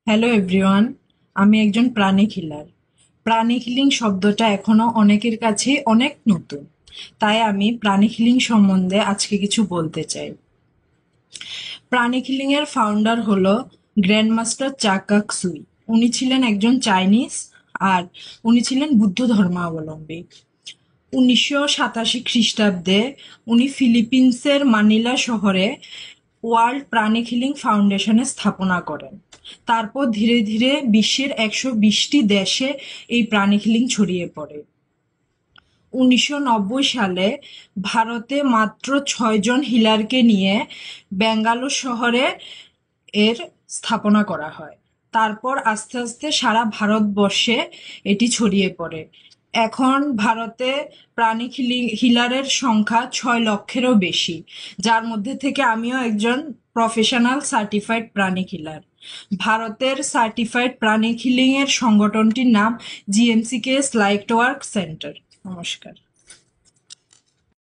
Hello everyone, আমি একজন প্রাণী হিলার। প্রাণী হিলিং শব্দটা এখনো অনেকের কাছে অনেক নতুন, তাই আমি প্রাণী হিলিং সম্বন্ধে আজকে কিছু বলতে চাই। প্রাণী হিলিং এর ফাউন্ডার হলো গ্র্যান্ডমাস্টার চাকাক সুই। উনি ছিলেন একজন চাইনিজ, আর উনি ছিলেন বুদ্ধ ধর্মাবলম্বী। 1987 খ্রিস্টাব্দে উনি ফিলিপিন্সের মানিলা শহরে ওয়ার্ল্ড প্রাণী হিলিং ফাউন্ডেশনের স্থাপনা করেন। তারপর ধীরে ধীরে বিশ্বের 120টি দেশে এই প্রাণী হিলিং ছড়িয়ে পড়ে। 1990 সালে ভারতে মাত্র 6 জন হিলারকে নিয়ে ব্যাঙ্গালোর শহরে এর স্থাপনা করা হয়। তারপর আস্তে আস্তে সারা ভারতবর্ষে এটি ছড়িয়ে পড়ে। এখন ভারতে প্রাণী হিলারের সংখ্যা 6 লক্ষেরও বেশি, যার মধ্যে থেকে আমিও একজন প্রফেশনাল সার্টিফাইড প্রাণী হিলার। ভারতের সার্টিফাইড প্রাণী হিলিং এর সংগঠনটির নাম জিএমসিকেএস লাইট ওয়ার্ক সেন্টার। নমস্কার।